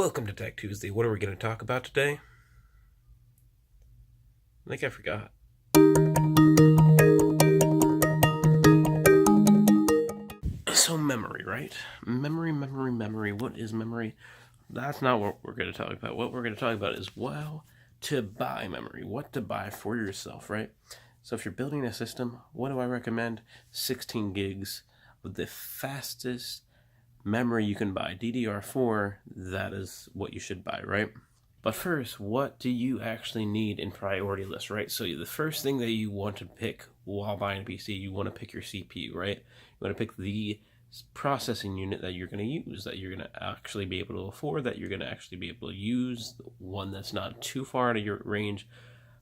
Welcome to Tech Tuesday. What are we going to talk about today? I think I forgot. So memory, right? Memory. What is memory? That's not what we're going to talk about. What we're going to talk about is to buy memory, what to buy for yourself, right? So if you're building a system, what do I recommend? 16 gigs with the fastest memory you can buy. DDR4, that is what you should buy, right? But first, what do you actually need in priority list, right? So the first thing that you want to pick while buying a PC, you want to pick your CPU, right? You want to pick the processing unit that you're going to use, that you're going to actually be able to afford, that you're going to actually be able to use, one that's not too far out of your range.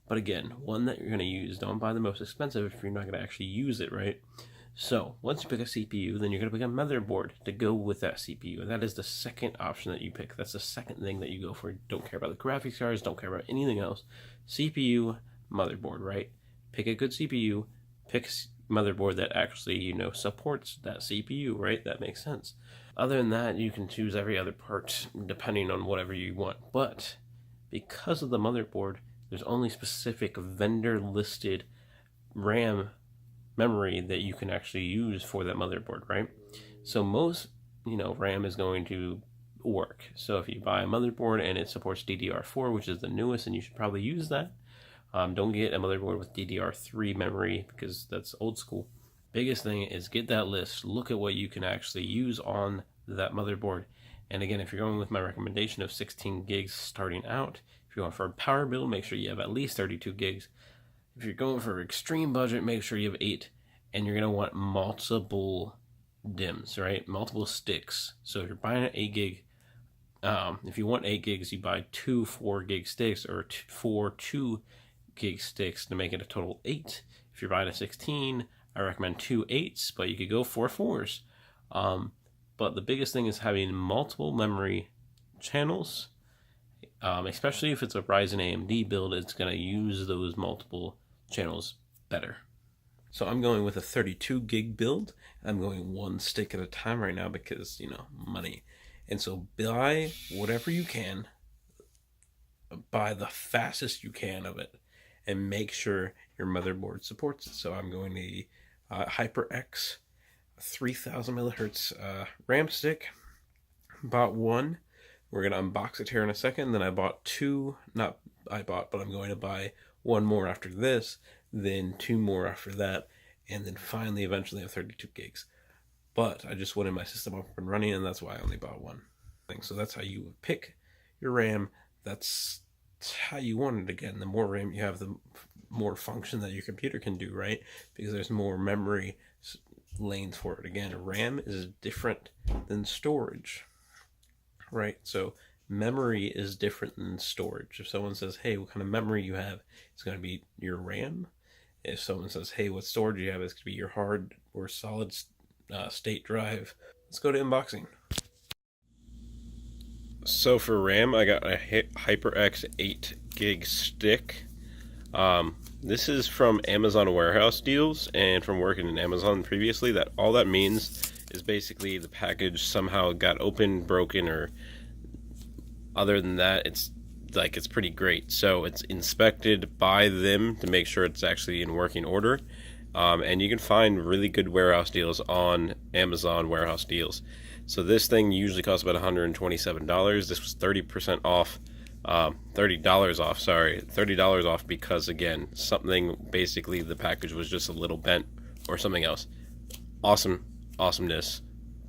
But again, one that you're going to use. Don't buy the most expensive if you're not going to actually use it, right? So once you pick a CPU, then you're going to pick a motherboard to go with that CPU. And that is the second option that you pick. That's the second thing that you go for. Don't care about the graphics cards. Don't care about anything else. CPU, motherboard, right? Pick a good CPU. Pick motherboard that actually, supports that CPU, right? That makes sense. Other than that, you can choose every other part depending on whatever you want. But because of the motherboard, there's only specific vendor listed RAM memory that you can actually use for that motherboard, right? So most, RAM is going to work. So if you buy a motherboard and it supports DDR4, which is the newest, and you should probably use that. Don't get a motherboard with DDR3 memory because that's old school. Biggest thing is get that list. Look at what you can actually use on that motherboard. And again, if you're going with my recommendation of 16 gigs starting out, if you're going for a power build, make sure you have at least 32 gigs. If you're going for extreme budget, make sure you have 8. And you're going to want multiple DIMMs, right? Multiple sticks. So if you're buying an 8 gig, if you want 8 gigs, you buy 2 4 gig sticks or 4 2 gig sticks to make it a total 8. If you're buying a 16, I recommend 2 8s, but you could go 4 4s. But the biggest thing is having multiple memory channels, especially if it's a Ryzen AMD build, it's going to use those multiple channels better. So I'm going with a 32 gig build. I'm going one stick at a time right now because, money. And so buy whatever you can, buy the fastest you can of it, and make sure your motherboard supports it. So I'm going the HyperX 3000 millihertz RAM stick. Bought one. We're going to unbox it here in a second. Then I bought two. But I'm going to buy one more after this, then 2 more after that, and then finally eventually have 32 gigs. But I just wanted my system up and running, and that's why I only bought one thing. So that's how you pick your RAM. That's how you want it. Again, the more RAM you have, the more function that your computer can do, right? Because there's more memory lanes for it. Again, RAM is different than storage, right? So memory is different than storage. If someone says, hey, what kind of memory you have, it's going to be your RAM. If someone says, hey, what storage you have, it's going to be your hard or solid state drive. Let's go to unboxing. So for RAM, I got a HyperX 8 gig stick. This is from Amazon Warehouse Deals, and from working in Amazon previously, that all that means is basically the package somehow got open, broken, or other than that, it's pretty great. So it's inspected by them to make sure it's actually in working order. And you can find really good warehouse deals on Amazon Warehouse Deals. So this thing usually costs about $127. This was 30% off, $30 off, sorry, $30 off because, again, basically the package was just a little bent or something else. Awesomeness.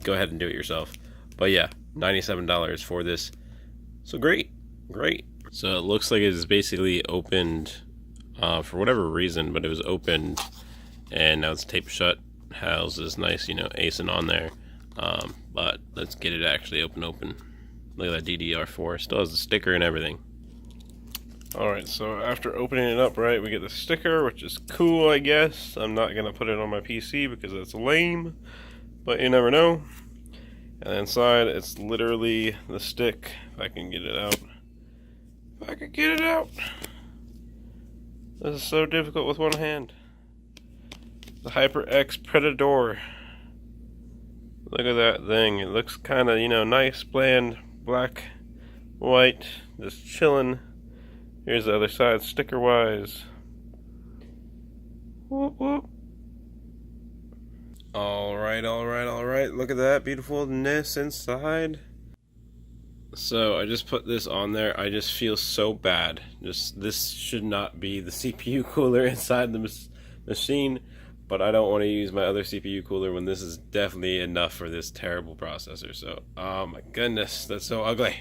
Go ahead and do it yourself. But yeah, $97 for this. So great. So it looks like it is basically opened for whatever reason, but it was opened and now it's taped shut. Houses nice, ASIN on there. But let's get it actually open. Look at that DDR4. Still has the sticker and everything. Alright, so after opening it up, right, we get the sticker, which is cool, I guess. I'm not going to put it on my PC because that's lame, but you never know. And inside, it's literally the stick. If I can get it out. This is so difficult with one hand. The HyperX Predator. Look at that thing. It looks kind of, nice, bland, black white, just chilling. Here's the other side, sticker wise. Whoop whoop. Alright, alright, alright. Look at that beautifulness inside. So I just put this on there. I just feel so bad. This should not be the CPU cooler inside the machine, but I don't want to use my other CPU cooler when this is definitely enough for this terrible processor. So, oh my goodness, that's so ugly.